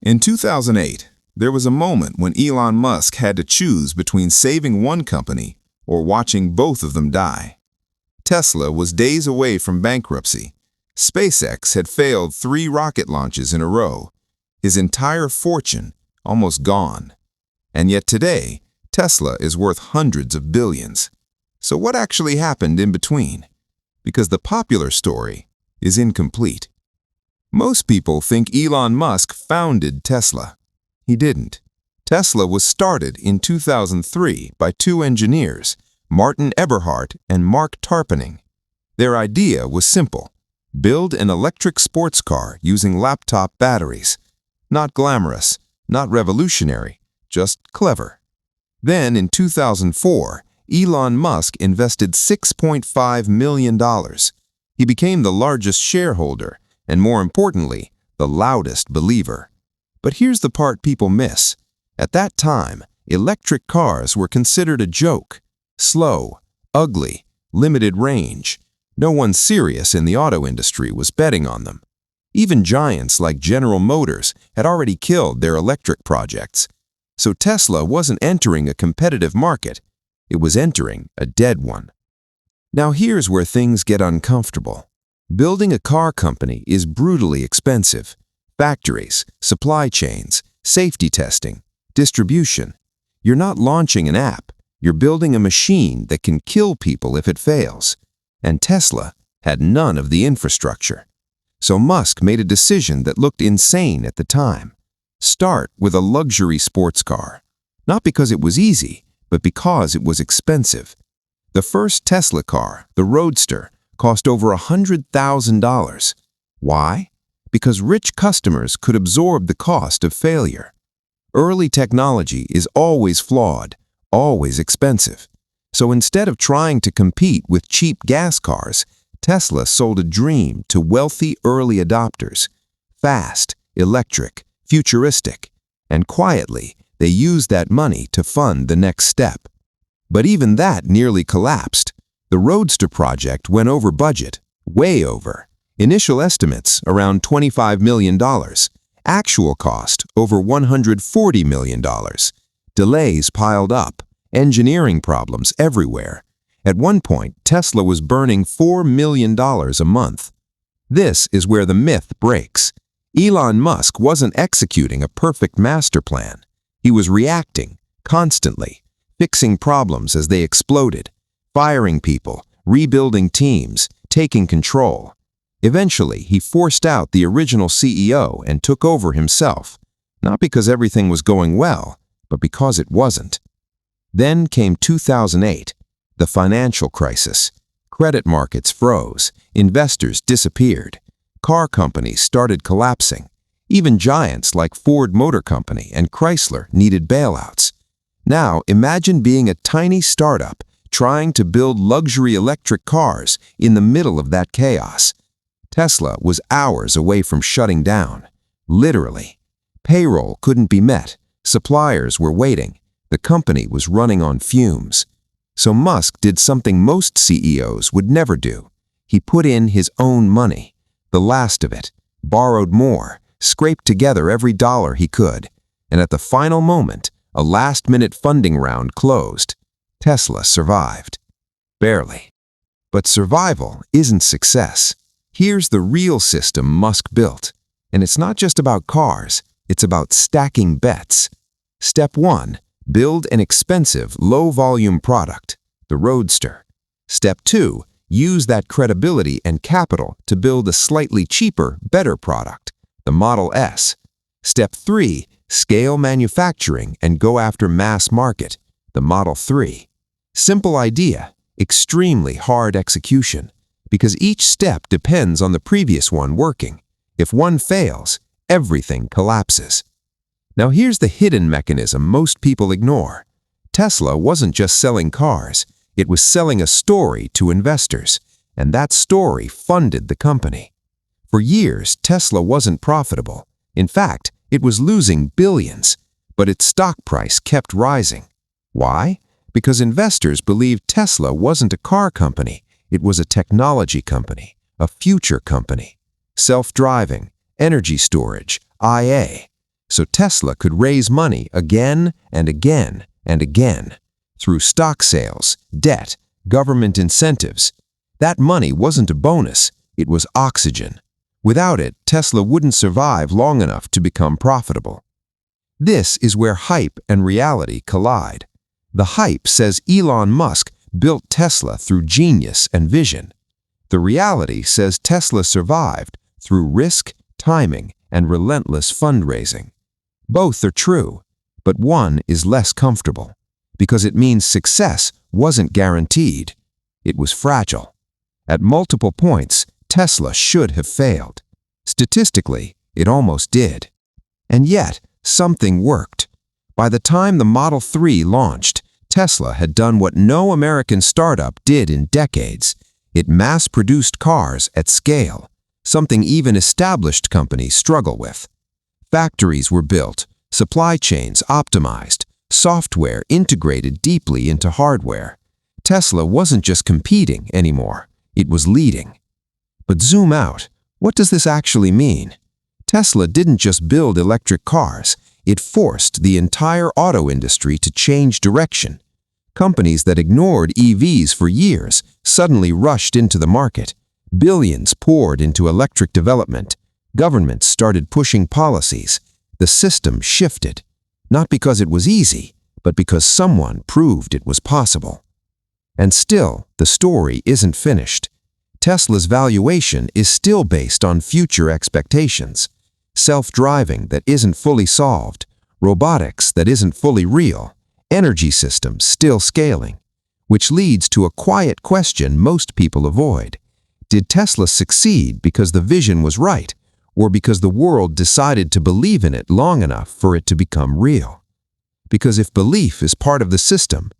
In 2008, there was a moment when Elon Musk had to choose between saving one company or watching both of them die. Tesla was days away from bankruptcy. SpaceX had failed 3 rocket launches in a row. His entire fortune almost gone. And yet today, Tesla is worth hundreds of billions. So what actually happened in between? Because the popular story is incomplete. Most people think Elon Musk founded Tesla. He didn't. Tesla was started in 2003 by 2 engineers, Martin Eberhard and Mark Tarpenning. Their idea was simple: build an electric sports car using laptop batteries. Not glamorous, not revolutionary, just clever. Then in 2004, Elon Musk invested $6.5 million. He became the largest shareholder and, more importantly, the loudest believer. But here's the part people miss. At that time, electric cars were considered a joke. Slow, ugly, limited range. No one serious in the auto industry was betting on them. Even giants like General Motors had already killed their electric projects. So Tesla wasn't entering a competitive market. It was entering a dead one. Now here's where things get uncomfortable. Building a car company is brutally expensive. Factories, supply chains, safety testing, distribution. You're not launching an app. You're building a machine that can kill people if it fails. And Tesla had none of the infrastructure. So Musk made a decision that looked insane at the time. Start with a luxury sports car. Not because it was easy, but because it was expensive. The first Tesla car, the Roadster, cost over $100,000. Why? Because rich customers could absorb the cost of failure. Early technology is always flawed, always expensive. So instead of trying to compete with cheap gas cars, Tesla sold a dream to wealthy early adopters. Fast, electric, futuristic. And quietly, they used that money to fund the next step. But even that nearly collapsed. The Roadster project went over budget, way over. Initial estimates around $25 million. Actual cost over $140 million. Delays piled up. Engineering problems everywhere. At one point, Tesla was burning $4 million a month. This is where the myth breaks. Elon Musk wasn't executing a perfect master plan. He was reacting, constantly, fixing problems as they exploded, firing people, rebuilding teams, taking control. Eventually, he forced out the original CEO and took over himself, not because everything was going well, but because it wasn't. Then came 2008, the financial crisis. Credit markets froze, investors disappeared, car companies started collapsing. Even giants like Ford Motor Company and Chrysler needed bailouts. Now imagine being a tiny startup trying to build luxury electric cars in the middle of that chaos. Tesla was hours away from shutting down. Literally. Payroll couldn't be met. Suppliers were waiting. The company was running on fumes. So Musk did something most CEOs would never do. He put in his own money, the last of it, borrowed more, scraped together every dollar he could, and at the final moment, a last-minute funding round closed. Tesla survived. Barely. But survival isn't success. Here's the real system Musk built. And it's not just about cars, it's about stacking bets. Step 1. Build an expensive, low-volume product, the Roadster. Step 2. Use that credibility and capital to build a slightly cheaper, better product, the Model S. Step 3. Scale manufacturing and go after mass market, the Model 3. Simple idea, extremely hard execution, because each step depends on the previous one working. If one fails, everything collapses. Now here's the hidden mechanism most people ignore. Tesla wasn't just selling cars, it was selling a story to investors, and that story funded the company. For years, Tesla wasn't profitable. In fact, it was losing billions, but its stock price kept rising. Why? Because investors believed Tesla wasn't a car company, it was a technology company, a future company. Self-driving, energy storage, IA. so Tesla could raise money again and again and again. Through stock sales, debt, government incentives. That money wasn't a bonus, it was oxygen. Without it, Tesla wouldn't survive long enough to become profitable. This is where hype and reality collide. The hype says Elon Musk built Tesla through genius and vision. The reality says Tesla survived through risk, timing, and relentless fundraising. Both are true, but one is less comfortable, because it means success wasn't guaranteed. It was fragile. At multiple points, Tesla should have failed. Statistically, it almost did. And yet, something worked. By the time the Model 3 launched, Tesla had done what no American startup did in decades. It mass-produced cars at scale, something even established companies struggle with. Factories were built, supply chains optimized, software integrated deeply into hardware. Tesla wasn't just competing anymore, it was leading. But zoom out, what does this actually mean? Tesla didn't just build electric cars, it forced the entire auto industry to change direction. Companies that ignored EVs for years suddenly rushed into the market. Billions poured into electric development. Governments started pushing policies. The system shifted, not because it was easy, but because someone proved it was possible. And still, the story isn't finished. Tesla's valuation is still based on future expectations. Self-driving that isn't fully solved, robotics that isn't fully real, energy systems still scaling, which leads to a quiet question most people avoid. Did Tesla succeed because the vision was right, or because the world decided to believe in it long enough for it to become real? Because if belief is part of the system,